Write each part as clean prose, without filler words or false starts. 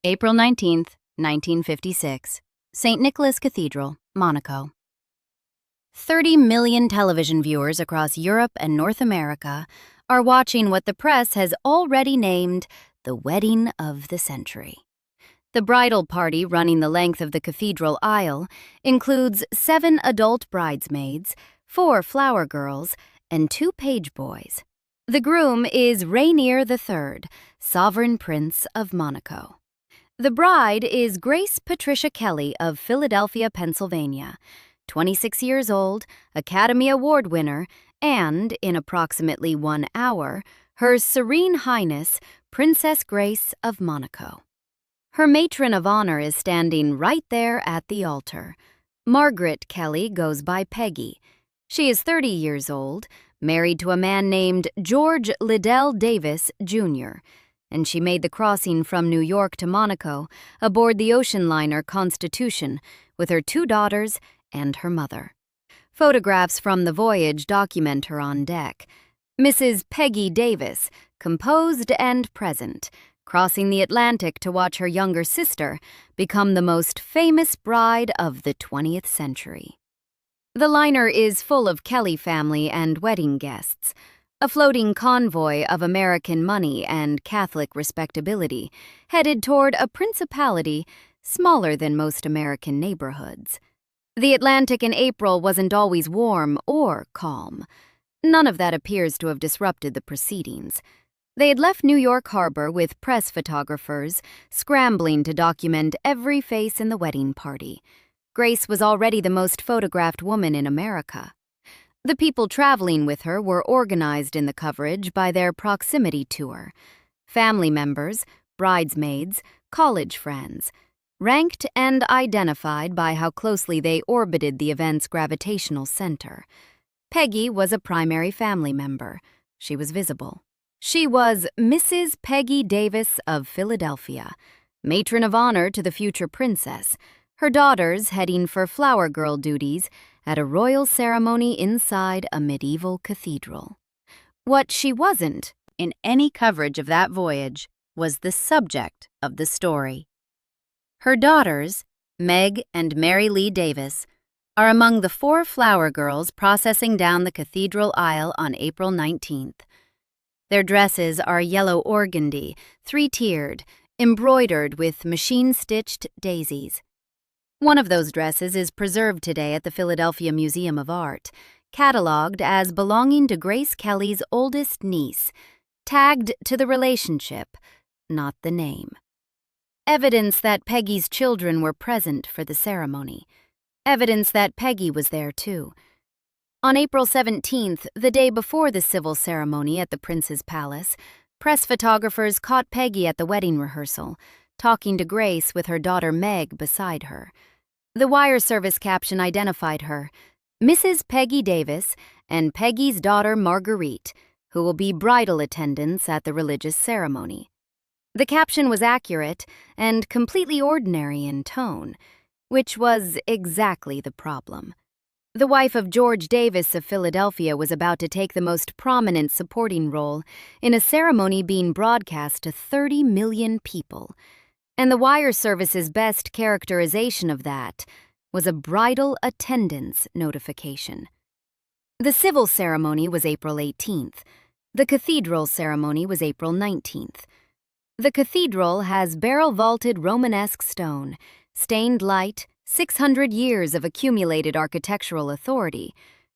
April 19th, 1956, St. Nicholas Cathedral, Monaco. 30 million television viewers across Europe and North America are watching what the press has already named the wedding of the century. The bridal party running the length of the cathedral aisle includes 7 adult bridesmaids, 4 flower girls, and 2 pageboys. The groom is Rainier III, sovereign prince of Monaco. The bride is Grace Patricia Kelly of Philadelphia, Pennsylvania, 26 years old, Academy Award winner, and, in approximately 1 hour, her Serene Highness, Princess Grace of Monaco. Her matron of honor is standing right there at the altar. Margaret Kelly goes by Peggy. She is 30 years old, married to a man named George Liddell Davis Jr., and she made the crossing from New York to Monaco aboard the ocean liner Constitution with her 2 daughters and her mother. Photographs from the voyage document her on deck. Mrs. Peggy Davis, composed and present, crossing the Atlantic to watch her younger sister become the most famous bride of the 20th century. The liner is full of Kelly family and wedding guests, a floating convoy of American money and Catholic respectability, headed toward a principality smaller than most American neighborhoods. The Atlantic in April wasn't always warm or calm. None of that appears to have disrupted the proceedings. They had left New York Harbor with press photographers scrambling to document every face in the wedding party. Grace was already the most photographed woman in America. The people traveling with her were organized in the coverage by their proximity tour. Family members, bridesmaids, college friends, ranked and identified by how closely they orbited the event's gravitational center. Peggy was a primary family member. She was visible. She was Mrs. Peggy Davis of Philadelphia, matron of honor to the future princess, her daughters heading for flower girl duties at a royal ceremony inside a medieval cathedral. What she wasn't, in any coverage of that voyage, was the subject of the story. Her daughters, Meg and Mary Lee Davis, are among the 4 flower girls processing down the cathedral aisle on April 19th. Their dresses are yellow organdy, 3-tiered, embroidered with machine-stitched daisies. One of those dresses is preserved today at the Philadelphia Museum of Art, catalogued as belonging to Grace Kelly's oldest niece, tagged to the relationship, not the name. Evidence that Peggy's children were present for the ceremony. Evidence that Peggy was there, too. On April 17th, the day before the civil ceremony at the Prince's Palace, press photographers caught Peggy at the wedding rehearsal, talking to Grace with her daughter Meg beside her. The wire service caption identified her, Mrs. Peggy Davis and Peggy's daughter Marguerite, who will be bridal attendants at the religious ceremony. The caption was accurate and completely ordinary in tone, which was exactly the problem. The wife of George Davis of Philadelphia was about to take the most prominent supporting role in a ceremony being broadcast to 30 million people. And the wire service's best characterization of that was a bridal attendance notification. The civil ceremony was April 18th. The cathedral ceremony was April 19th. The cathedral has barrel-vaulted Romanesque stone, stained light, 600 years of accumulated architectural authority,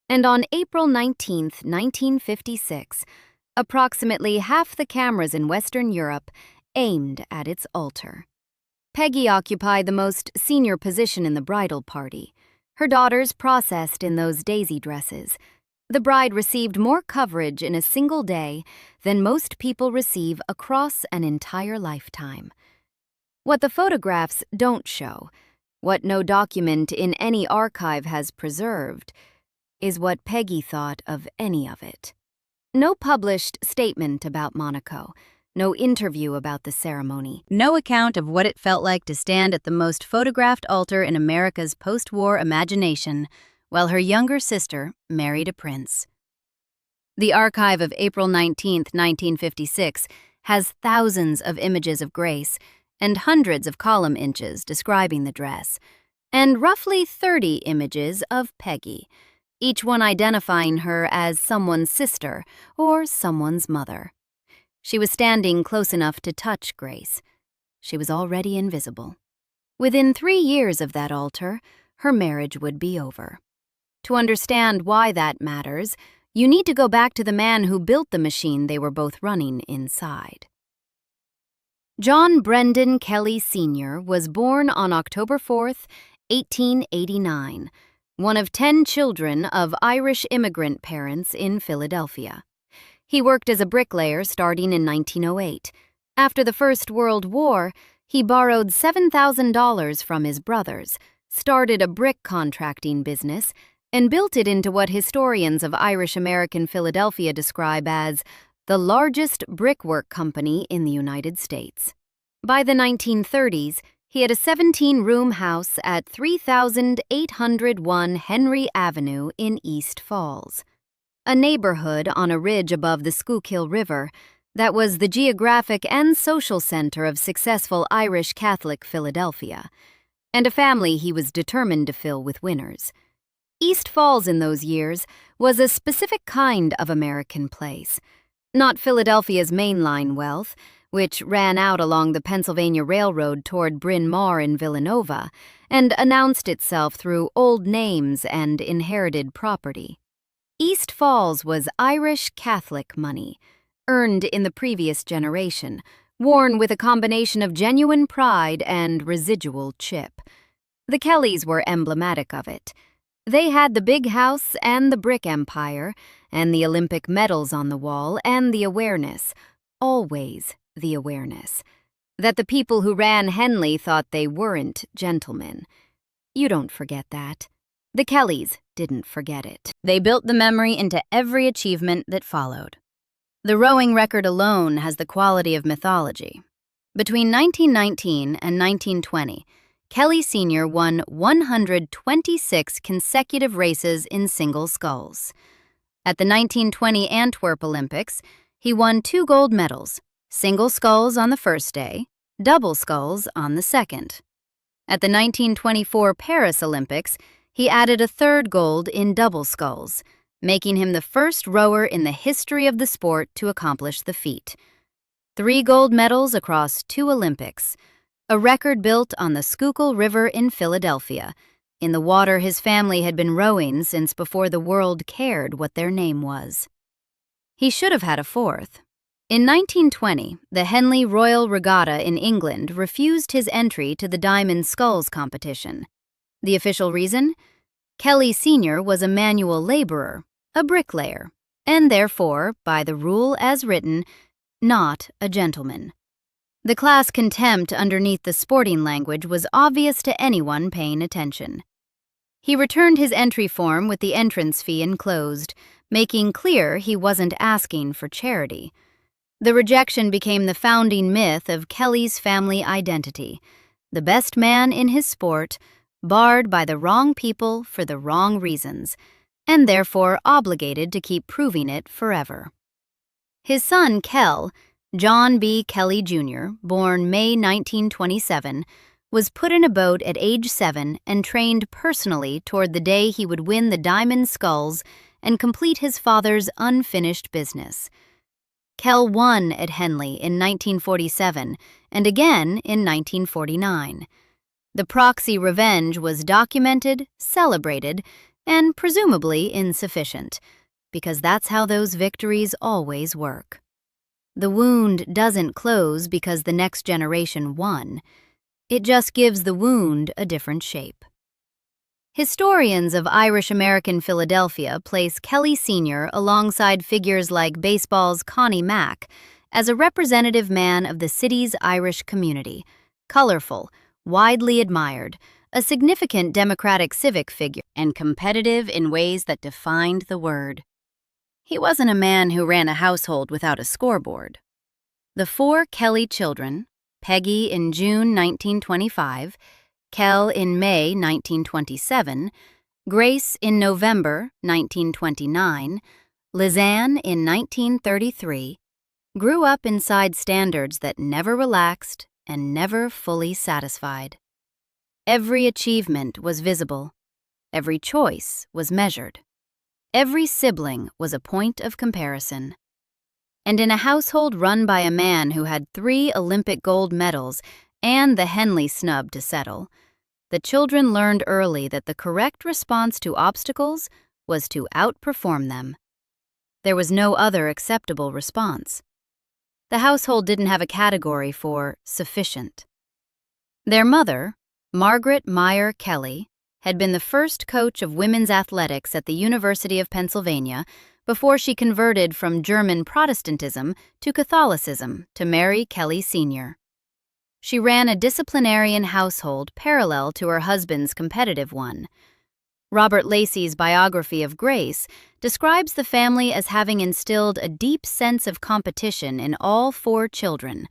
and on April 19th, 1956, approximately half the cameras in Western Europe aimed at its altar. Peggy occupied the most senior position in the bridal party. Her daughters processed in those daisy dresses. The bride received more coverage in a single day than most people receive across an entire lifetime. What the photographs don't show, what no document in any archive has preserved, is what Peggy thought of any of it. No published statement about Monaco, no interview about the ceremony, no account of what it felt like to stand at the most photographed altar in America's post-war imagination while her younger sister married a prince. The archive of April 19, 1956, has thousands of images of Grace, and hundreds of column inches describing the dress, and roughly 30 images of Peggy, each one identifying her as someone's sister or someone's mother. She was standing close enough to touch Grace. She was already invisible. Within 3 years of that altar, her marriage would be over. To understand why that matters, you need to go back to the man who built the machine they were both running inside. John Brendan Kelly Sr. was born on October 4th, 1889, one of 10 children of Irish immigrant parents in Philadelphia. He worked as a bricklayer starting in 1908. After the First World War, he borrowed $7,000 from his brothers, started a brick contracting business, and built it into what historians of Irish-American Philadelphia describe as the largest brickwork company in the United States. By the 1930s, he had a 17-room house at 3801 Henry Avenue in East Falls, a neighborhood on a ridge above the Schuylkill River that was the geographic and social center of successful Irish Catholic Philadelphia, and a family he was determined to fill with winners. East Falls in those years was a specific kind of American place, not Philadelphia's mainline wealth, which ran out along the Pennsylvania Railroad toward Bryn Mawr in Villanova and announced itself through old names and inherited property. East Falls was Irish Catholic money, earned in the previous generation, worn with a combination of genuine pride and residual chip. The Kellys were emblematic of it. They had the big house and the brick empire, and the Olympic medals on the wall, and the awareness, always the awareness, that the people who ran Henley thought they weren't gentlemen. You don't forget that. The Kellys didn't forget it. They built the memory into every achievement that followed. The rowing record alone has the quality of mythology. Between 1919 and 1920, Kelly Sr. won 126 consecutive races in single sculls. At the 1920 Antwerp Olympics, he won 2 gold medals, single sculls on the first day, double sculls on the second. At the 1924 Paris Olympics, he added a 3rd gold in double sculls, making him the first rower in the history of the sport to accomplish the feat. 3 gold medals across 2 Olympics, a record built on the Schuylkill River in Philadelphia, in the water his family had been rowing since before the world cared what their name was. He should have had a 4th. In 1920, the Henley Royal Regatta in England refused his entry to the Diamond Sculls competition. The official reason? Kelly Sr. was a manual laborer, a bricklayer, and therefore, by the rule as written, not a gentleman. The class contempt underneath the sporting language was obvious to anyone paying attention. He returned his entry form with the entrance fee enclosed, making clear he wasn't asking for charity. The rejection became the founding myth of Kelly's family identity, the best man in his sport, barred by the wrong people for the wrong reasons, and therefore obligated to keep proving it forever. His son, John B. Kelly Jr., born May 1927, was put in a boat at age 7 and trained personally toward the day he would win the Diamond Sculls and complete his father's unfinished business. Kell won at Henley in 1947 and again in 1949. The proxy revenge was documented, celebrated, and presumably insufficient, because that's how those victories always work. The wound doesn't close because the next generation won. It just gives the wound a different shape. Historians of Irish-American Philadelphia place Kelly Sr. alongside figures like baseball's Connie Mack as a representative man of the city's Irish community, colorful, widely admired, a significant democratic civic figure, and competitive in ways that defined the word. He wasn't a man who ran a household without a scoreboard. The 4 Kelly children, Peggy in June 1925, Kell in May 1927, Grace in November 1929, Lizanne in 1933, grew up inside standards that never relaxed, and never fully satisfied. Every achievement was visible. Every choice was measured. Every sibling was a point of comparison. And in a household run by a man who had 3 Olympic gold medals and the Henley snub to settle, the children learned early that the correct response to obstacles was to outperform them. There was no other acceptable response. The household didn't have a category for sufficient. Their mother, Margaret Kelly, had been the first coach of women's athletics at the University of Pennsylvania before she converted from German Protestantism to Catholicism to marry Kelly Sr. She ran a disciplinarian household parallel to her husband's competitive one. Robert Lacey's biography of Grace describes the family as having instilled a deep sense of competition in all 4 children,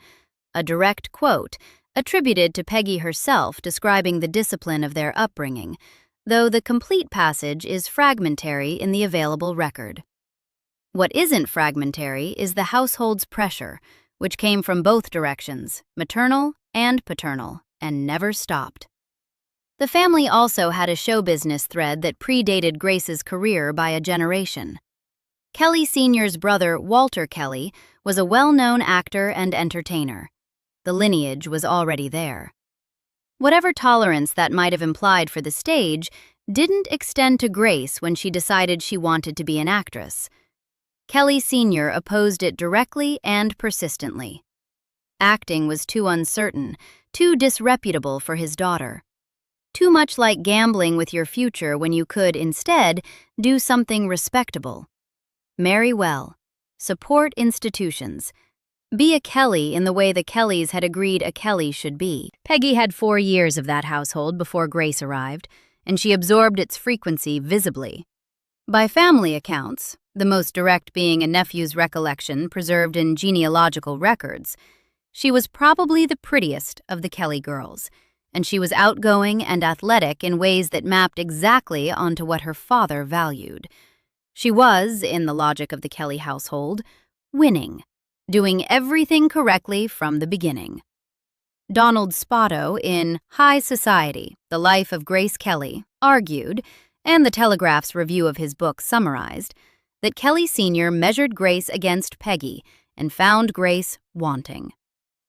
a direct quote attributed to Peggy herself describing the discipline of their upbringing, though the complete passage is fragmentary in the available record. What isn't fragmentary is the household's pressure, which came from both directions, maternal and paternal, and never stopped. The family also had a show business thread that predated Grace's career by a generation. Kelly Sr.'s brother, Walter Kelly, was a well-known actor and entertainer. The lineage was already there. Whatever tolerance that might have implied for the stage didn't extend to Grace when she decided she wanted to be an actress. Kelly Sr. opposed it directly and persistently. Acting was too uncertain, too disreputable for his daughter. Too much like gambling with your future when you could, instead, do something respectable. Marry well. Support institutions. Be a Kelly in the way the Kellys had agreed a Kelly should be. Peggy had 4 years of that household before Grace arrived, and she absorbed its frequency visibly. By family accounts, the most direct being a nephew's recollection preserved in genealogical records, she was probably the prettiest of the Kelly girls, and she was outgoing and athletic in ways that mapped exactly onto what her father valued. She was, in the logic of the Kelly household, winning, doing everything correctly from the beginning. Donald Spotto, in High Society, The Life of Grace Kelly, argued, and the Telegraph's review of his book summarized, that Kelly Sr. measured Grace against Peggy and found Grace wanting.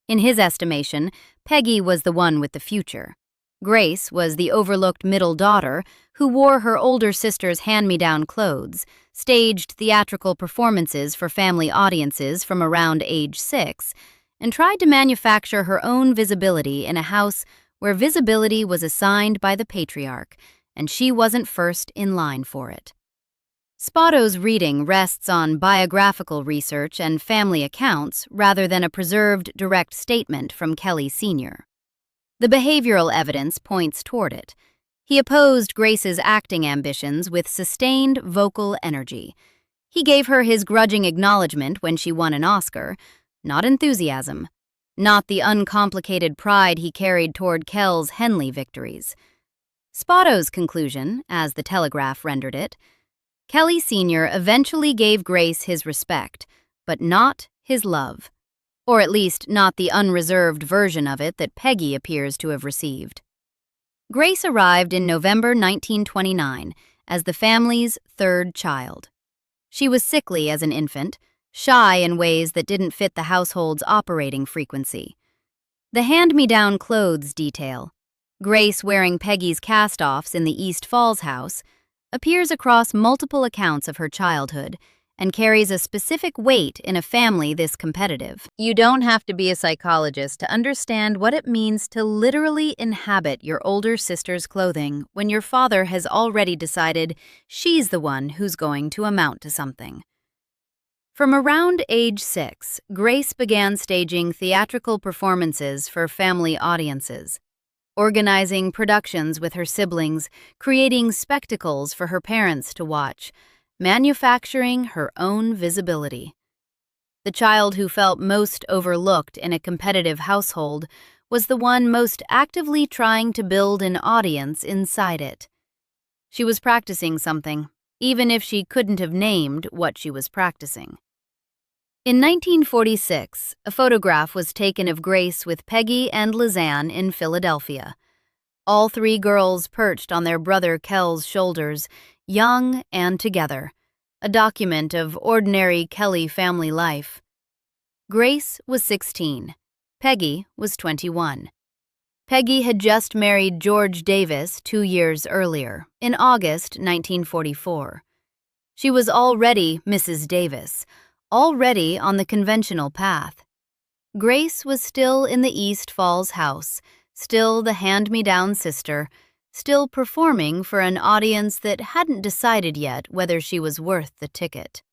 In his estimation, Peggy was the one with the future. Grace was the overlooked middle daughter who wore her older sister's hand-me-down clothes, staged theatrical performances for family audiences from around age 6, and tried to manufacture her own visibility in a house where visibility was assigned by the patriarch, and she wasn't first in line for it. Spotto's reading rests on biographical research and family accounts rather than a preserved direct statement from Kelly Sr. The behavioral evidence points toward it. He opposed Grace's acting ambitions with sustained vocal energy. He gave her his grudging acknowledgement when she won an Oscar, not enthusiasm, not the uncomplicated pride he carried toward Kell's Henley victories. Spotto's conclusion, as the Telegraph rendered it, Kelly Sr. eventually gave Grace his respect, but not his love, or at least not the unreserved version of it that Peggy appears to have received. Grace arrived in November 1929 as the family's 3rd child. She was sickly as an infant, shy in ways that didn't fit the household's operating frequency. The hand-me-down clothes detail, Grace wearing Peggy's cast-offs in the East Falls house, appears across multiple accounts of her childhood and carries a specific weight in a family this competitive. You don't have to be a psychologist to understand what it means to literally inhabit your older sister's clothing when your father has already decided she's the one who's going to amount to something. From around age 6, Grace began staging theatrical performances for family audiences, organizing productions with her siblings, creating spectacles for her parents to watch, manufacturing her own visibility. The child who felt most overlooked in a competitive household was the one most actively trying to build an audience inside it. She was practicing something, even if she couldn't have named what she was practicing. In 1946, a photograph was taken of Grace with Peggy and Lizanne in Philadelphia. All three girls perched on their brother Kel's shoulders, young and together, a document of ordinary Kelly family life. Grace was 16. Peggy was 21. Peggy had just married George Davis 2 years earlier, in August 1944. She was already Mrs. Davis, already on the conventional path. Grace was still in the East Falls house, still the hand-me-down sister, still performing for an audience that hadn't decided yet whether she was worth the ticket.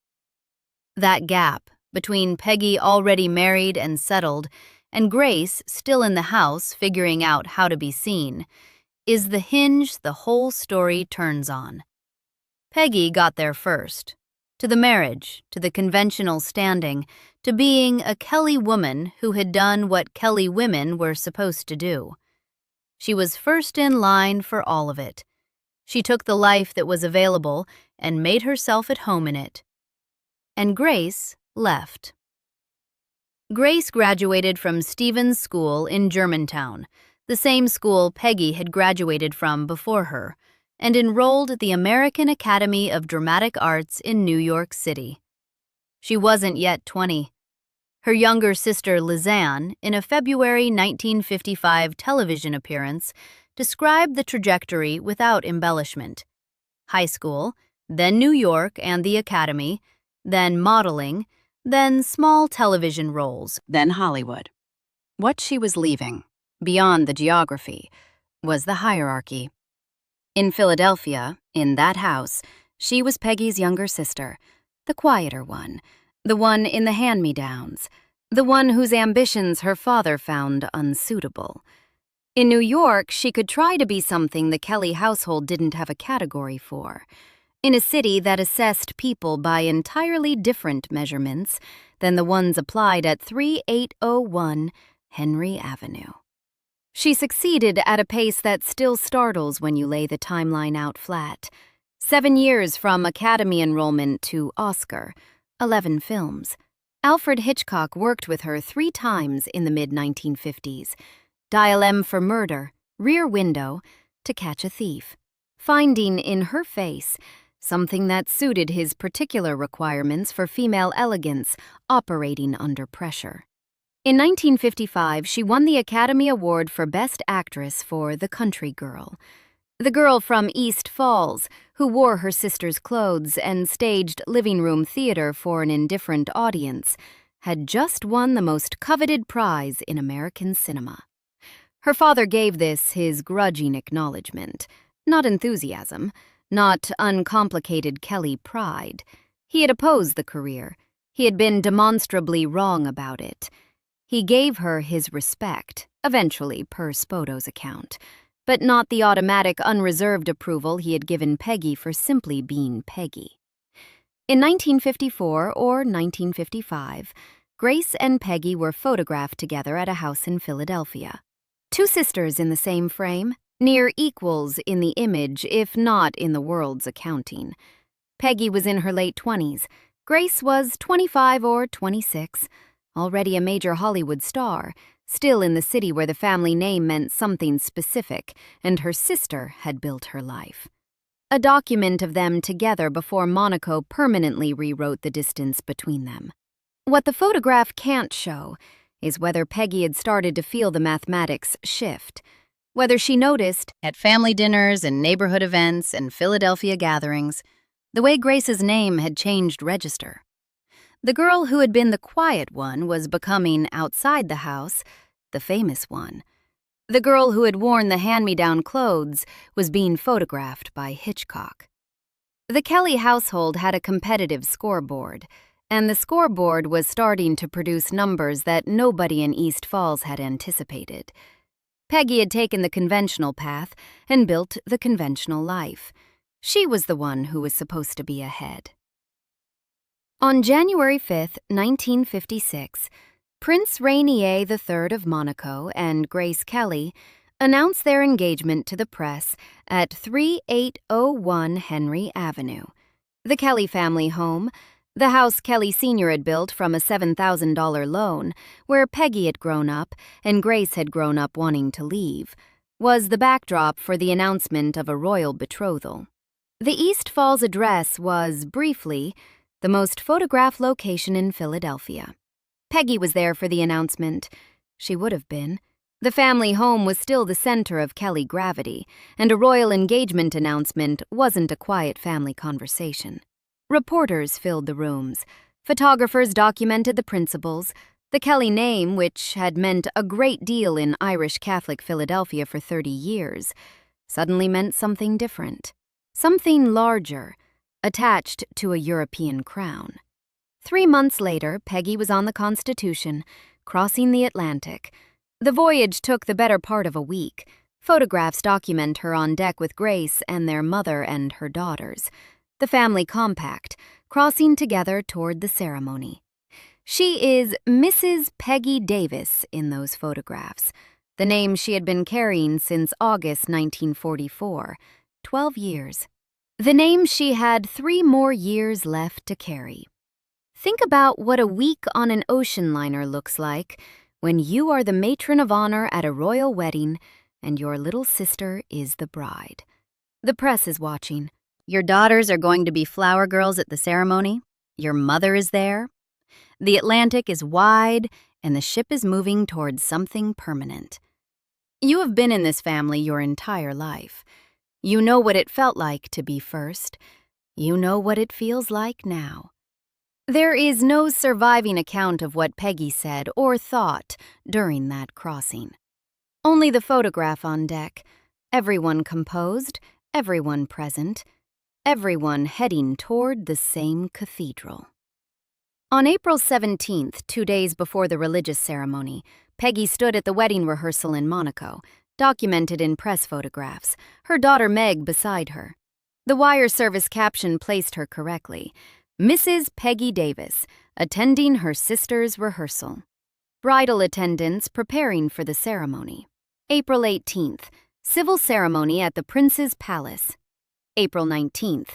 That gap between Peggy already married and settled and Grace still in the house figuring out how to be seen is the hinge the whole story turns on. Peggy got there first, to the marriage, to the conventional standing, to being a Kelly woman who had done what Kelly women were supposed to do. She was first in line for all of it. She took the life that was available and made herself at home in it. And Grace left. Grace graduated from Stevens School in Germantown, the same school Peggy had graduated from before her, and enrolled at the American Academy of Dramatic Arts in New York City. She wasn't yet 20. Her younger sister Lizanne, in a February 1955 television appearance, described the trajectory without embellishment. High school, then New York and the Academy, then modeling, then small television roles, then Hollywood. What she was leaving, beyond the geography, was the hierarchy. In Philadelphia, in that house, she was Peggy's younger sister, the quieter one, the one in the hand-me-downs, the one whose ambitions her father found unsuitable. In New York, she could try to be something the Kelly household didn't have a category for, in a city that assessed people by entirely different measurements than the ones applied at 3801 Henry Avenue. She succeeded at a pace that still startles when you lay the timeline out flat. 7 years from Academy enrollment to Oscar, 11 films. Alfred Hitchcock worked with her 3 times in the mid-1950s. Dial M for Murder, Rear Window, To Catch a Thief, finding in her face something that suited his particular requirements for female elegance operating under pressure. In 1955, she won the Academy Award for Best Actress for The Country Girl. The girl from East Falls, who wore her sister's clothes and staged living room theater for an indifferent audience, had just won the most coveted prize in American cinema. Her father gave this his grudging acknowledgement, not enthusiasm, not uncomplicated Kelly pride. He had opposed the career. He had been demonstrably wrong about it. He gave her his respect, eventually per Spoto's account, but not the automatic, unreserved approval he had given Peggy for simply being Peggy. In 1954 or 1955, Grace and Peggy were photographed together at a house in Philadelphia. 2 sisters in the same frame, near equals in the image, if not in the world's accounting. Peggy was in her late 20s. Grace was 25 or 26. Already a major Hollywood star, still in the city where the family name meant something specific, and her sister had built her life. A document of them together before Monaco permanently rewrote the distance between them. What the photograph can't show is whether Peggy had started to feel the mathematics shift, whether she noticed, at family dinners and neighborhood events and Philadelphia gatherings, the way Grace's name had changed register. The girl who had been the quiet one was becoming, outside the house, the famous one. The girl who had worn the hand-me-down clothes was being photographed by Hitchcock. The Kelly household had a competitive scoreboard, and the scoreboard was starting to produce numbers that nobody in East Falls had anticipated. Peggy had taken the conventional path and built the conventional life. She was the one who was supposed to be ahead. On January 5, 1956, Prince Rainier III of Monaco and Grace Kelly announced their engagement to the press at 3801 Henry Avenue, the Kelly family home, The house Kelly Sr. had built from a $7,000 loan, where Peggy had grown up and Grace had grown up wanting to leave, was the backdrop for the announcement of a royal betrothal. The East Falls address was, briefly, the most photographed location in Philadelphia. Peggy was there for the announcement. She would have been. The family home was still the center of Kelly gravity, and a royal engagement announcement wasn't a quiet family conversation. Reporters filled the rooms. Photographers documented the principals. The Kelly name, which had meant a great deal in Irish Catholic Philadelphia for 30 years, suddenly meant something different. Something larger, attached to a European crown. 3 months later, Peggy was on the Constitution, crossing the Atlantic. The voyage took the better part of a week. Photographs document her on deck with Grace and their mother and her daughters. The family compact, crossing together toward the ceremony. She is Mrs. Peggy Davis in those photographs, the name she had been carrying since August 1944, 12 years. The name she had 3 more years left to carry. Think about what a week on an ocean liner looks like when you are the matron of honor at a royal wedding and your little sister is the bride. The press is watching. Your daughters are going to be flower girls at the ceremony. Your mother is there. The Atlantic is wide and the ship is moving towards something permanent. You have been in this family your entire life. You know what it felt like to be first. You know what it feels like now. There is no surviving account of what Peggy said or thought during that crossing. Only the photograph on deck, everyone composed, everyone present, everyone heading toward the same cathedral. On April 17th, 2 days before the religious ceremony, Peggy stood at the wedding rehearsal in Monaco, documented in press photographs, her daughter Meg beside her. The wire service caption placed her correctly. Mrs. Peggy Davis, attending her sister's rehearsal. Bridal attendants preparing for the ceremony. April 18th, civil ceremony at the Prince's Palace. April 19th,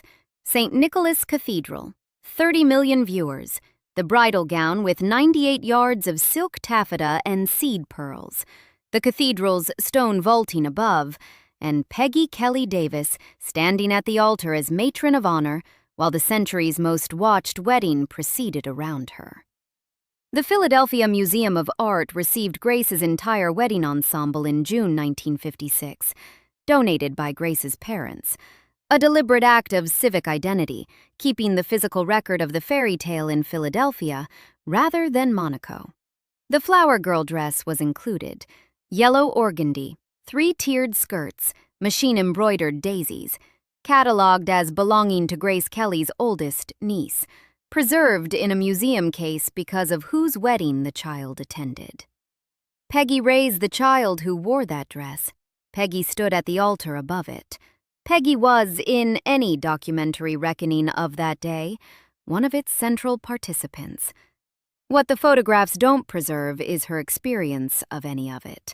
St. Nicholas Cathedral, 30 million viewers. The bridal gown with 98 yards of silk taffeta and seed pearls. The cathedral's stone vaulting above, and Peggy Kelly Davis standing at the altar as matron of honor, while the century's most watched wedding proceeded around her. The Philadelphia Museum of Art received Grace's entire wedding ensemble in June 1956, donated by Grace's parents, a deliberate act of civic identity, keeping the physical record of the fairy tale in Philadelphia rather than Monaco. The flower girl dress was included, yellow organdy, 3-tiered skirts, machine-embroidered daisies, catalogued as belonging to Grace Kelly's oldest niece, preserved in a museum case because of whose wedding the child attended. Peggy raised the child who wore that dress. Peggy stood at the altar above it. Peggy was, in any documentary reckoning of that day, one of its central participants. What the photographs don't preserve is her experience of any of it.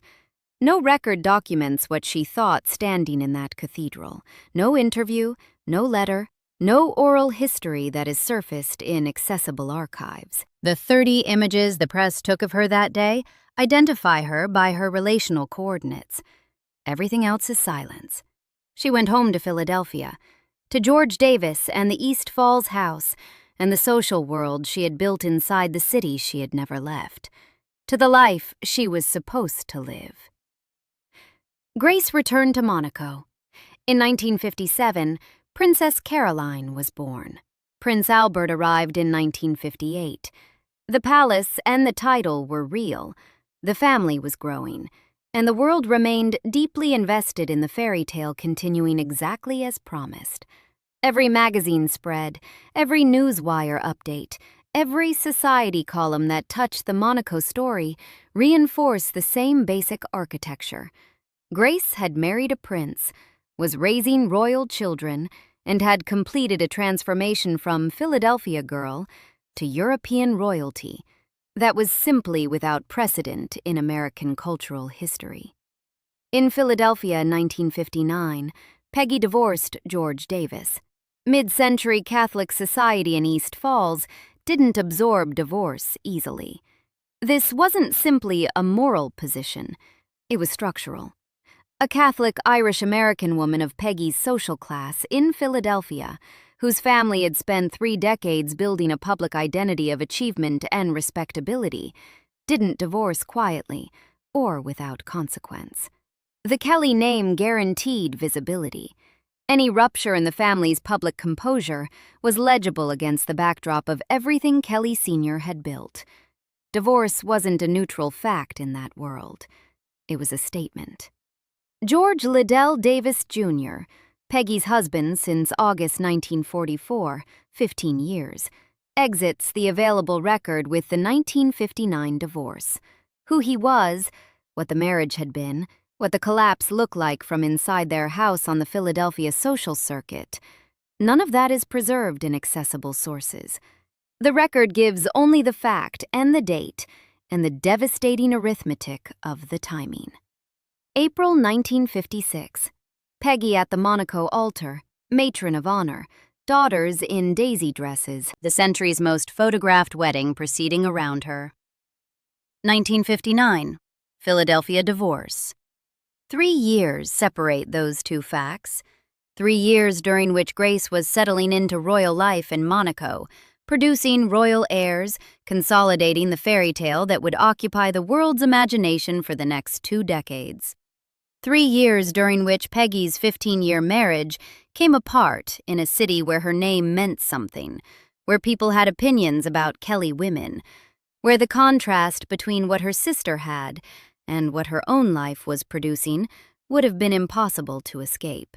No record documents what she thought standing in that cathedral. No interview, no letter, no oral history that is surfaced in accessible archives. The 30 images the press took of her that day identify her by her relational coordinates. Everything else is silence. She went home to Philadelphia, to George Davis and the East Falls house, and the social world she had built inside the city she had never left, to the life she was supposed to live. Grace returned to Monaco. In 1957, Princess Caroline was born. Prince Albert arrived in 1958. The palace and the title were real. The family was growing, and the world remained deeply invested in the fairy tale continuing exactly as promised. Every magazine spread, every newswire update, every society column that touched the Monaco story reinforced the same basic architecture. Grace had married a prince, was raising royal children, and had completed a transformation from Philadelphia girl to European royalty that was simply without precedent in American cultural history. In Philadelphia in 1959, Peggy divorced George Davis. Mid-century Catholic society in East Falls didn't absorb divorce easily. This wasn't simply a moral position, it was structural. A Catholic Irish-American woman of Peggy's social class in Philadelphia, whose family had spent 3 decades building a public identity of achievement and respectability, didn't divorce quietly or without consequence. The Kelly name guaranteed visibility. Any rupture in the family's public composure was legible against the backdrop of everything Kelly Sr. had built. Divorce wasn't a neutral fact in that world. It was a statement. George Liddell Davis Jr., Peggy's husband since August 1944, 15 years, exits the available record with the 1959 divorce. Who he was, what the marriage had been, what the collapse looked like from inside their house on the Philadelphia social circuit. None of that is preserved in accessible sources. The record gives only the fact and the date and the devastating arithmetic of the timing. April 1956. Peggy at the Monaco altar, matron of honor, daughters in daisy dresses, the century's most photographed wedding proceeding around her. 1959. Philadelphia divorce. 3 years separate those two facts. 3 years during which Grace was settling into royal life in Monaco, producing royal heirs, consolidating the fairy tale that would occupy the world's imagination for the next 2 decades. 3 years during which Peggy's 15-year marriage came apart in a city where her name meant something, where people had opinions about Kelly women, where the contrast between what her sister had and what her own life was producing would have been impossible to escape.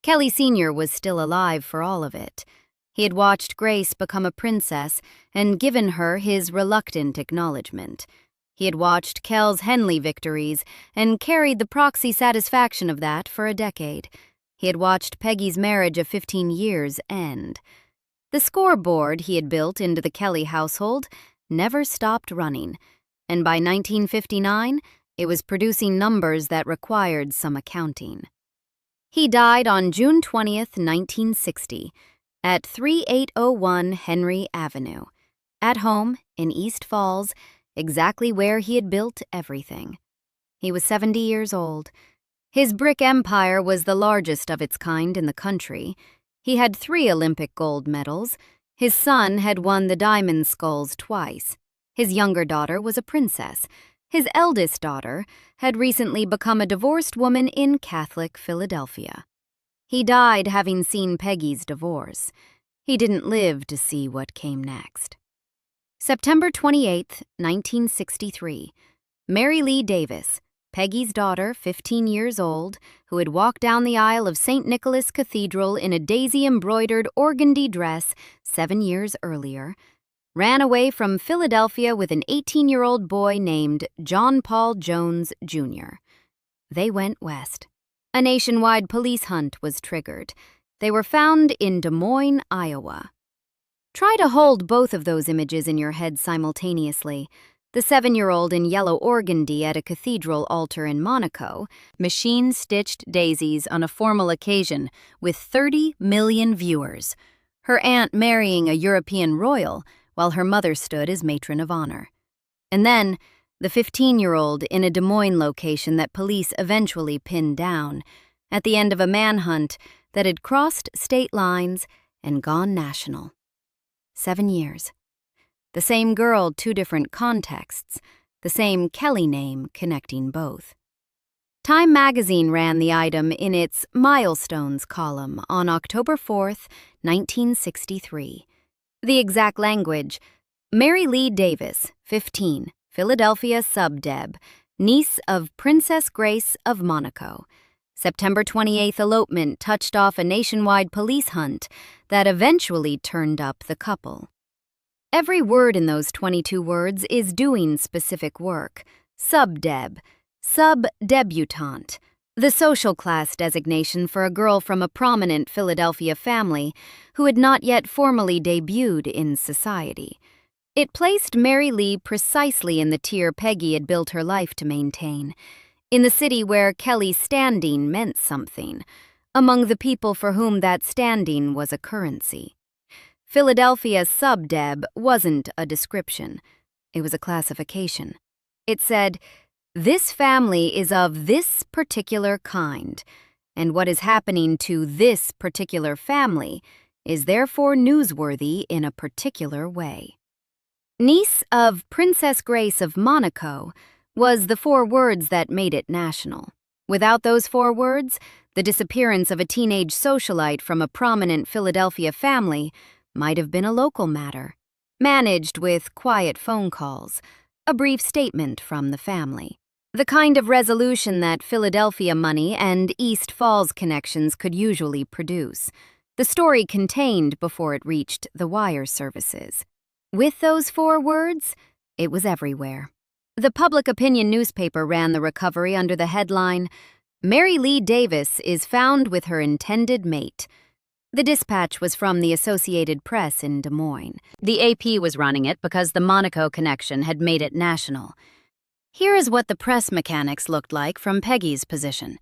Kelly Sr. was still alive for all of it. He had watched Grace become a princess and given her his reluctant acknowledgement. He had watched Kell's Henley victories and carried the proxy satisfaction of that for a decade. He had watched Peggy's marriage of 15 years end. The scoreboard he had built into the Kelly household never stopped running, and by 1959, it was producing numbers that required some accounting. He died on June 20th, 1960, at 3801 Henry Avenue, at home in East Falls, exactly where he had built everything. He was 70 years old. His brick empire was the largest of its kind in the country. He had 3 Olympic gold medals. His son had won the Diamond Sculls twice. His younger daughter was a princess. His eldest daughter had recently become a divorced woman in Catholic Philadelphia. He died having seen Peggy's divorce. He didn't live to see what came next. September 28, 1963. Mary Lee Davis, Peggy's daughter, 15 years old, who had walked down the aisle of St. Nicholas Cathedral in a daisy-embroidered organdy dress 7 years earlier, ran away from Philadelphia with an 18-year-old boy named John Paul Jones, Jr. They went west. A nationwide police hunt was triggered. They were found in Des Moines, Iowa. Try to hold both of those images in your head simultaneously. The 7-year-old in yellow organdy at a cathedral altar in Monaco, machine-stitched daisies on a formal occasion with 30 million viewers. Her aunt marrying a European royal, while her mother stood as matron of honor. And then, the 15-year-old in a Des Moines location that police eventually pinned down, at the end of a manhunt that had crossed state lines and gone national. 7 years. The same girl, 2 different contexts, the same Kelly name connecting both. Time magazine ran the item in its Milestones column on October 4th, 1963. The exact language: Mary Lee Davis, 15, Philadelphia sub-deb, niece of Princess Grace of Monaco. September 28th elopement touched off a nationwide police hunt that eventually turned up the couple. Every word in those 22 words is doing specific work. Sub-deb, sub-debutante, the social class designation for a girl from a prominent Philadelphia family who had not yet formally debuted in society. It placed Mary Lee precisely in the tier Peggy had built her life to maintain, in the city where Kelly's standing meant something, among the people for whom that standing was a currency. Philadelphia sub-deb wasn't a description. It was a classification. It said, "This family is of this particular kind, and what is happening to this particular family is therefore newsworthy in a particular way." Niece of Princess Grace of Monaco was the 4 words that made it national. Without those 4 words, the disappearance of a teenage socialite from a prominent Philadelphia family might have been a local matter, managed with quiet phone calls, a brief statement from the family. The kind of resolution that Philadelphia money and East Falls connections could usually produce. The story contained before it reached the wire services. With those 4 words, it was everywhere. The public opinion newspaper ran the recovery under the headline, "Mary Lee Davis is found with her intended mate." The dispatch was from the Associated Press in Des Moines. The AP was running it because the Monaco connection had made it national. Here is what the press mechanics looked like from Peggy's position.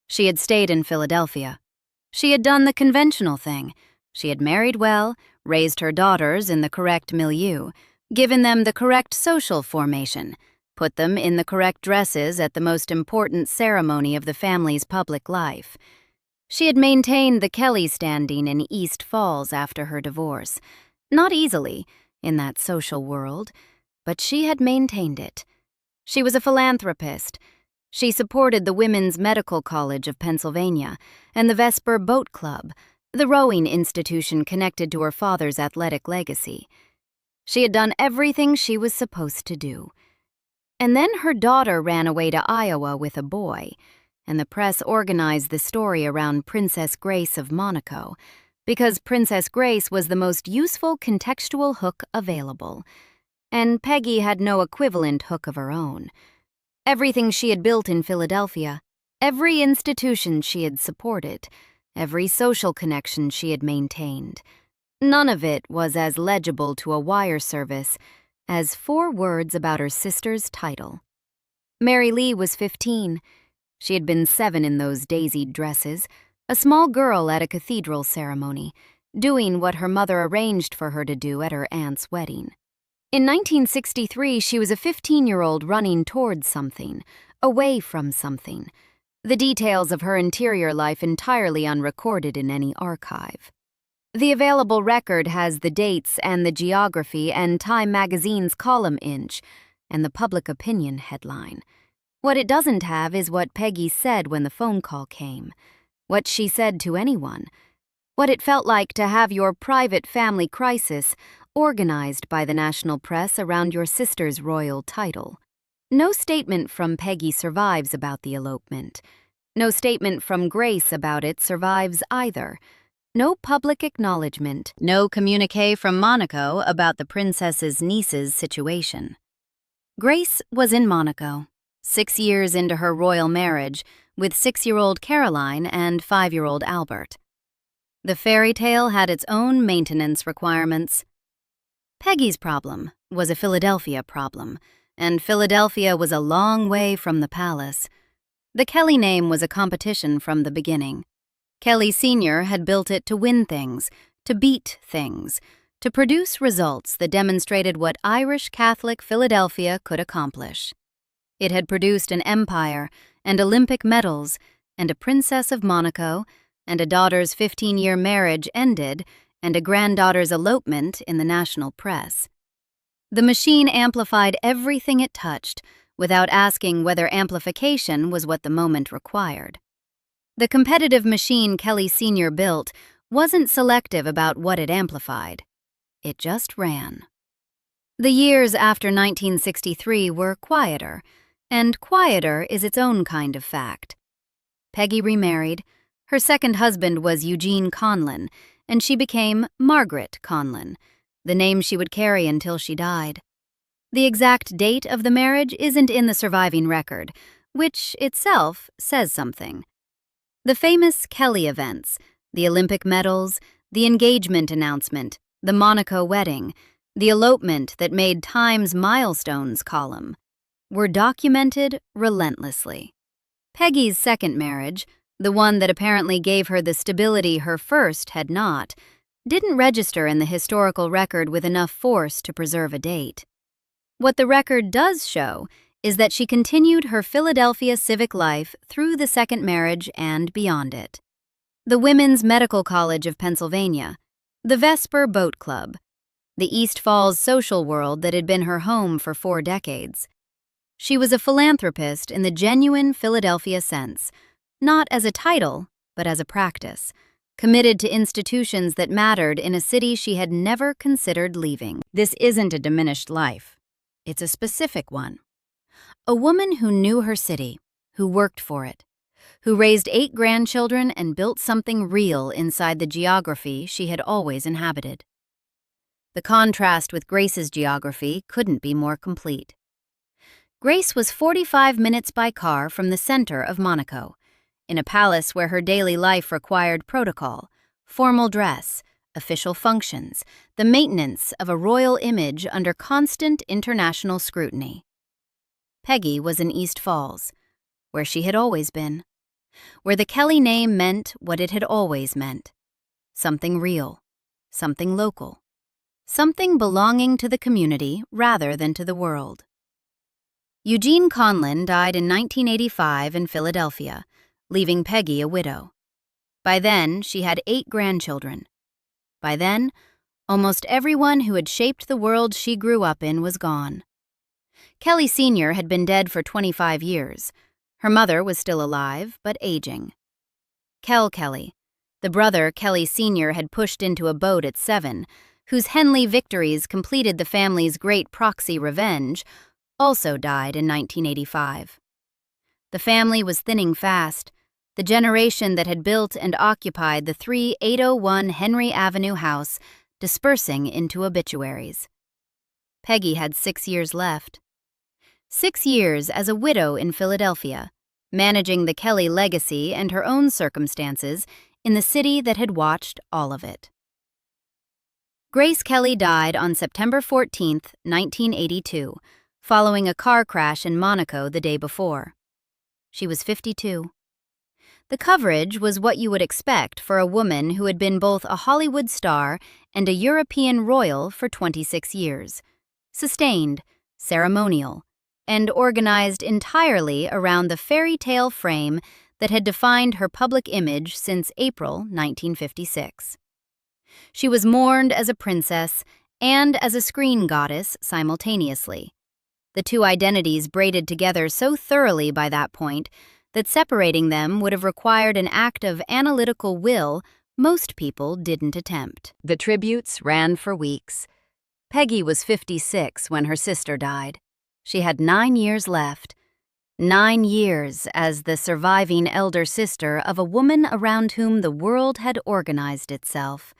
She had stayed in Philadelphia. She had done the conventional thing. She had married well, raised her daughters in the correct milieu, given them the correct social formation, put them in the correct dresses at the most important ceremony of the family's public life. She had maintained the Kelly standing in East Falls after her divorce. Not easily, in that social world, but she had maintained it. She was a philanthropist. She supported the Women's Medical College of Pennsylvania and the Vesper Boat Club, the rowing institution connected to her father's athletic legacy. She had done everything she was supposed to do. And then her daughter ran away to Iowa with a boy, and the press organized the story around Princess Grace of Monaco, because Princess Grace was the most useful contextual hook available, and Peggy had no equivalent hook of her own. Everything she had built in Philadelphia, every institution she had supported, every social connection she had maintained, none of it was as legible to a wire service as 4 words about her sister's title. Mary Lee was 15. She had been 7 in those daisied dresses, a small girl at a cathedral ceremony, doing what her mother arranged for her to do at her aunt's wedding. In 1963, she was a 15-year-old running towards something, away from something. The details of her interior life entirely unrecorded in any archive. The available record has the dates and the geography and Time magazine's column inch and the public opinion headline. What it doesn't have is what Peggy said when the phone call came, what she said to anyone, what it felt like to have your private family crisis organized by the national press around your sister's royal title. No statement from Peggy survives about the elopement. No statement from Grace about it survives either. No public acknowledgement, no communique from Monaco about the princess's niece's situation. Grace was in Monaco, 6 years into her royal marriage, with 6-year-old Caroline and 5-year-old Albert. The fairy tale had its own maintenance requirements. Peggy's problem was a Philadelphia problem, and Philadelphia was a long way from the palace. The Kelly name was a competition from the beginning. Kelly Sr. had built it to win things, to beat things, to produce results that demonstrated what Irish Catholic Philadelphia could accomplish. It had produced an empire and Olympic medals and a Princess of Monaco and a daughter's 15-year marriage ended and a granddaughter's elopement in the national press. The machine amplified everything it touched without asking whether amplification was what the moment required. The competitive machine Kelly Sr. built wasn't selective about what it amplified. It just ran. The years after 1963 were quieter, and quieter is its own kind of fact. Peggy remarried. Her second husband was Eugene Conlin, and she became Margaret Conlin, the name she would carry until she died. The exact date of the marriage isn't in the surviving record, which itself says something. The famous Kelly events, the Olympic medals, the engagement announcement, the Monaco wedding, the elopement that made Time's milestones column, were documented relentlessly. Peggy's second marriage, The one that apparently gave her the stability her first had not, didn't register in the historical record with enough force to preserve a date. What the record does show is that she continued her Philadelphia civic life through the second marriage and beyond it. The Women's Medical College of Pennsylvania, the Vesper Boat Club, the East Falls social world that had been her home for 4 decades. She was a philanthropist in the genuine Philadelphia sense, not as a title, but as a practice, committed to institutions that mattered in a city she had never considered leaving. This isn't a diminished life. It's a specific one. A woman who knew her city, who worked for it, who raised 8 grandchildren and built something real inside the geography she had always inhabited. The contrast with Grace's geography couldn't be more complete. Grace was 45 minutes by car from the center of Monaco, in a palace where her daily life required protocol, formal dress, official functions, the maintenance of a royal image under constant international scrutiny. Peggy was in East Falls, where she had always been, where the Kelly name meant what it had always meant, something real, something local, something belonging to the community rather than to the world. Eugene Conlin died in 1985 in Philadelphia, leaving Peggy a widow. By then, she had 8 grandchildren. By then, almost everyone who had shaped the world she grew up in was gone. Kelly Sr. had been dead for 25 years. Her mother was still alive, but aging. Kel Kelly, the brother Kelly Sr. had pushed into a boat at 7, whose Henley victories completed the family's great proxy revenge, also died in 1985. The family was thinning fast, the generation that had built and occupied the 3801 Henry Avenue house dispersing into obituaries. Peggy had 6 years left. 6 years as a widow in Philadelphia, managing the Kelly legacy and her own circumstances in the city that had watched all of it. Grace Kelly died on September 14, 1982, following a car crash in Monaco the day before. She was 52. The coverage was what you would expect for a woman who had been both a Hollywood star and a European royal for 26 years. Sustained, ceremonial, and organized entirely around the fairy tale frame that had defined her public image since April 1956. She was mourned as a princess and as a screen goddess simultaneously. The two identities braided together so thoroughly by that point that separating them would have required an act of analytical will most people didn't attempt. The tributes ran for weeks. Peggy was 56 when her sister died. She had 9 years left. 9 years as the surviving elder sister of a woman around whom the world had organized itself.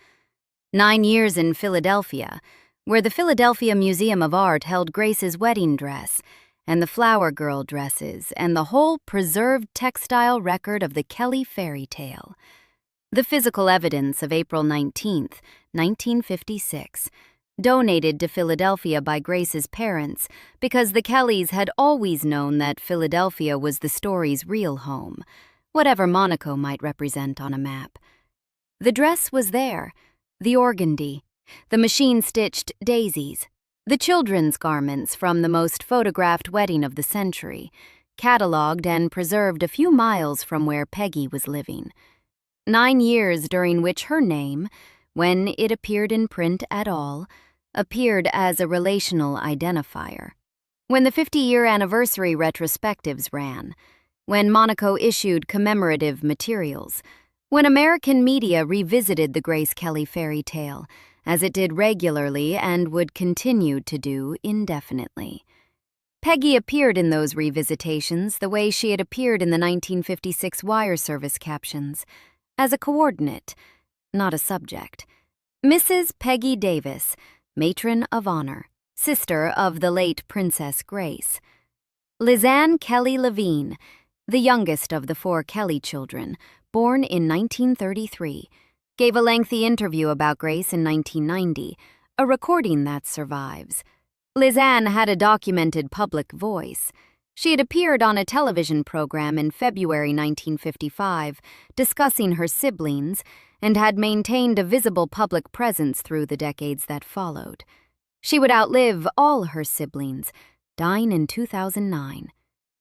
9 years in Philadelphia, where the Philadelphia Museum of Art held Grace's wedding dress, and the flower girl dresses, and the whole preserved textile record of the Kelly fairy tale. The physical evidence of April 19, 1956, donated to Philadelphia by Grace's parents because the Kellys had always known that Philadelphia was the story's real home, whatever Monaco might represent on a map. The dress was there, the organdy, the machine-stitched daisies, the children's garments from the most photographed wedding of the century, catalogued and preserved a few miles from where Peggy was living. 9 years during which her name, when it appeared in print at all, appeared as a relational identifier. When the 50-year anniversary retrospectives ran, when Monaco issued commemorative materials, when American media revisited the Grace Kelly fairy tale, as it did regularly and would continue to do indefinitely. Peggy appeared in those revisitations the way she had appeared in the 1956 wire service captions, as a coordinate, not a subject. Mrs. Peggy Davis, matron of honor, sister of the late Princess Grace. Lizanne Kelly Levine, the youngest of the 4 Kelly children, born in 1933, gave a lengthy interview about Grace in 1990, a recording that survives. Lizanne had a documented public voice. She had appeared on a television program in February 1955 discussing her siblings and had maintained a visible public presence through the decades that followed. She would outlive all her siblings, dying in 2009.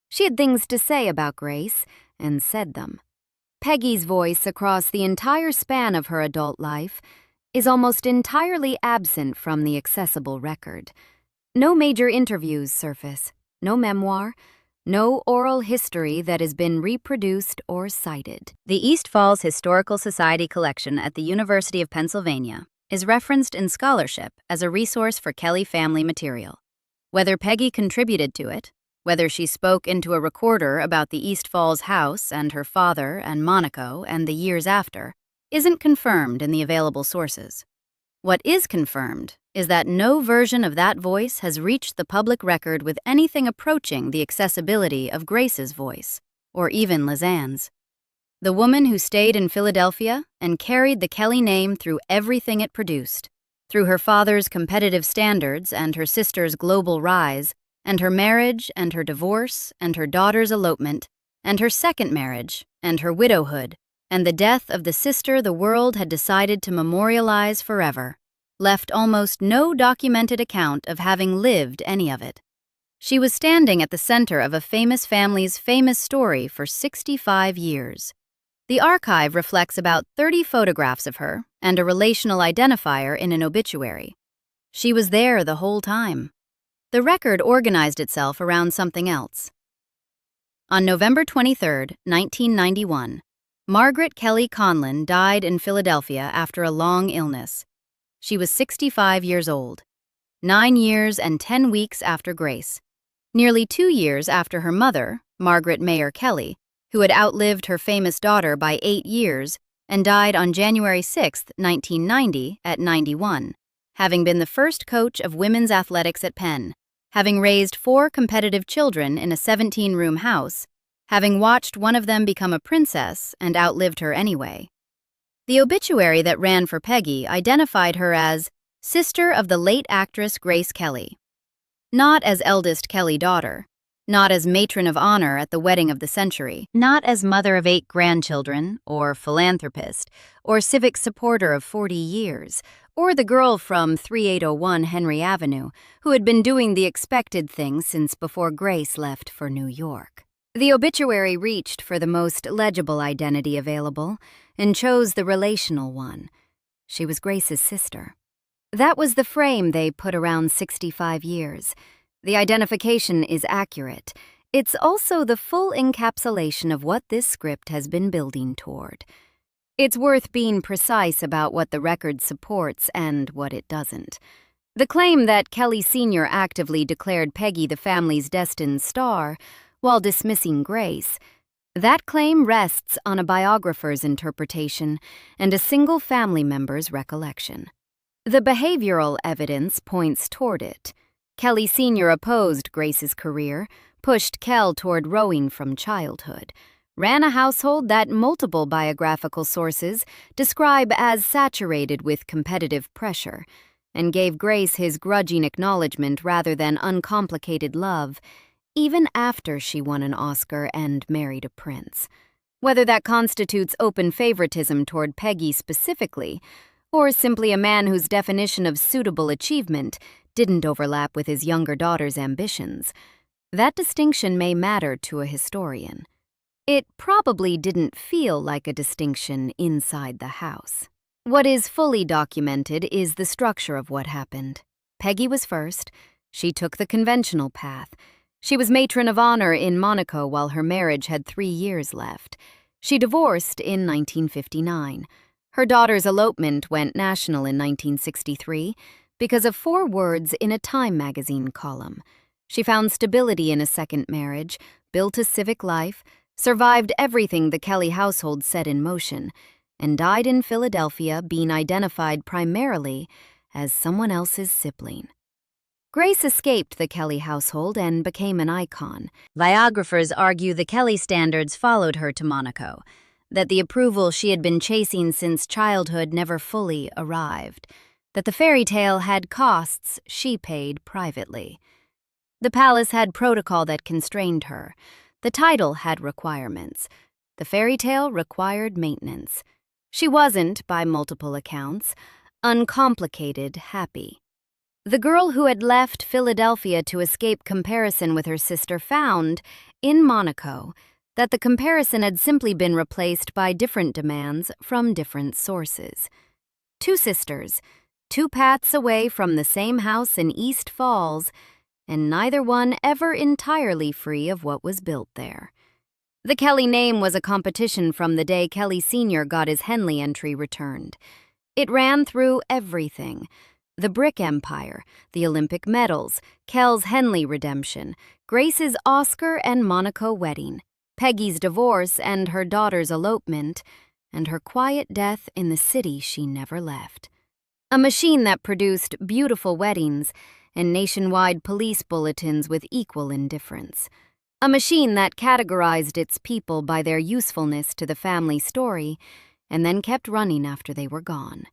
She had things to say about Grace, and said them. Peggy's voice across the entire span of her adult life is almost entirely absent from the accessible record. No major interviews surface, no memoir, no oral history that has been reproduced or cited. The East Falls Historical Society collection at the University of Pennsylvania is referenced in scholarship as a resource for Kelly family material. Whether Peggy contributed to it, whether she spoke into a recorder about the East Falls house and her father and Monaco and the years after, isn't confirmed in the available sources. What is confirmed is that no version of that voice has reached the public record with anything approaching the accessibility of Grace's voice, or even Lizanne's. The woman who stayed in Philadelphia and carried the Kelly name through everything it produced, through her father's competitive standards and her sister's global rise, and her marriage and her divorce and her daughter's elopement, and her second marriage and her widowhood, and the death of the sister the world had decided to memorialize forever, left almost no documented account of having lived any of it. She was standing at the center of a famous family's famous story for 65 years. The archive reflects about 30 photographs of her and a relational identifier in an obituary. She was there the whole time. The record organized itself around something else. On November 23, 1991, Margaret Kelly Conlon died in Philadelphia after a long illness. She was 65 years old, 9 years and 10 weeks after Grace, nearly 2 years after her mother, Margaret Mayer Kelly, who had outlived her famous daughter by 8 years and died on January 6, 1990, at 91, having been the first coach of women's athletics at Penn, having raised 4 competitive children in a 17-room house, having watched one of them become a princess and outlived her anyway. The obituary that ran for Peggy identified her as sister of the late actress Grace Kelly, not as eldest Kelly daughter, not as matron of honor at the wedding of the century, not as mother of 8 grandchildren, or philanthropist, or civic supporter of 40 years, or the girl from 3801 Henry Avenue who had been doing the expected thing since before Grace left for New York. The obituary reached for the most legible identity available and chose the relational one. She was Grace's sister. That was the frame they put around 65 years. The identification is accurate. It's also the full encapsulation of what this script has been building toward. It's worth being precise about what the record supports and what it doesn't. The claim that Kelly Sr. actively declared Peggy the family's destined star, while dismissing Grace, that claim rests on a biographer's interpretation and a single family member's recollection. The behavioral evidence points toward it. Kelly Sr. opposed Grace's career, pushed Kel toward rowing from childhood, ran a household that multiple biographical sources describe as saturated with competitive pressure, and gave Grace his grudging acknowledgement rather than uncomplicated love, even after she won an Oscar and married a prince. Whether that constitutes open favoritism toward Peggy specifically, or simply a man whose definition of suitable achievement didn't overlap with his younger daughter's ambitions, that distinction may matter to a historian. It probably didn't feel like a distinction inside the house. What is fully documented is the structure of what happened. Peggy was first. She took the conventional path. She was matron of honor in Monaco while her marriage had 3 years left. She divorced in 1959. Her daughter's elopement went national in 1963 because of 4 words in a Time magazine column. She found stability in a second marriage, built a civic life, survived everything the Kelly household set in motion, and died in Philadelphia being identified primarily as someone else's sibling. Grace escaped the Kelly household and became an icon. Biographers argue the Kelly standards followed her to Monaco, that the approval she had been chasing since childhood never fully arrived, that the fairy tale had costs she paid privately. The palace had protocol that constrained her. The title had requirements. The fairy tale required maintenance. She wasn't, by multiple accounts, uncomplicated happy. The girl who had left Philadelphia to escape comparison with her sister found, in Monaco, that the comparison had simply been replaced by different demands from different sources. Two sisters, two paths away from the same house in East Falls, and neither one ever entirely free of what was built there. The Kelly name was a competition from the day Kelly Sr. got his Henley entry returned. It ran through everything: the Brick Empire, the Olympic medals, Kell's Henley redemption, Grace's Oscar and Monaco wedding, Peggy's divorce and her daughter's elopement, and her quiet death in the city she never left. A machine that produced beautiful weddings and nationwide police bulletins with equal indifference. A machine that categorized its people by their usefulness to the family story and then kept running after they were gone.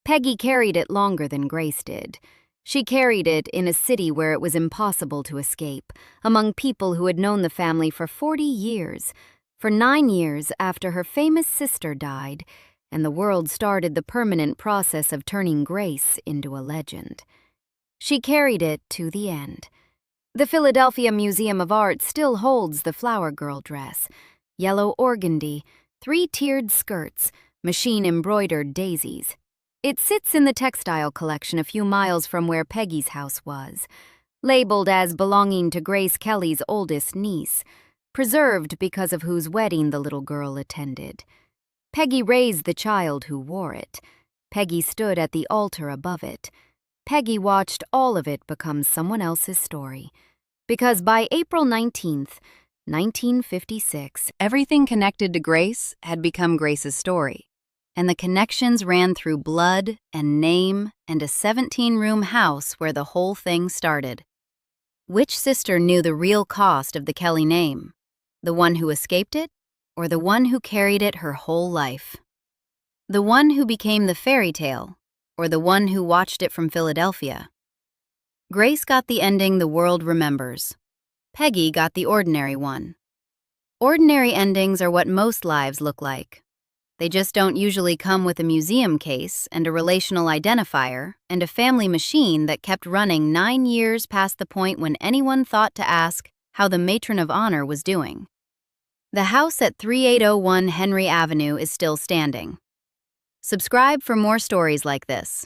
Peggy carried it longer than Grace did. She carried it in a city where it was impossible to escape, among people who had known the family for 40 years, for 9 years after her famous sister died, and the world started the permanent process of turning Grace into a legend. She carried it to the end. The Philadelphia Museum of Art still holds the flower girl dress, yellow organdy, 3-tiered skirts, machine-embroidered daisies. It sits in the textile collection a few miles from where Peggy's house was, labeled as belonging to Grace Kelly's oldest niece, preserved because of whose wedding the little girl attended. Peggy raised the child who wore it. Peggy stood at the altar above it. Peggy watched all of it become someone else's story. Because by April 19th, 1956, everything connected to Grace had become Grace's story. And the connections ran through blood and name and a 17-room house where the whole thing started. Which sister knew the real cost of the Kelly name? The one who escaped it, or the one who carried it her whole life? The one who became the fairy tale, or the one who watched it from Philadelphia? Grace got the ending the world remembers. Peggy got the ordinary one. Ordinary endings are what most lives look like. They just don't usually come with a museum case and a relational identifier and a family machine that kept running 9 years past the point when anyone thought to ask how the matron of honor was doing. The house at 3801 Henry Avenue is still standing. Subscribe for more stories like this.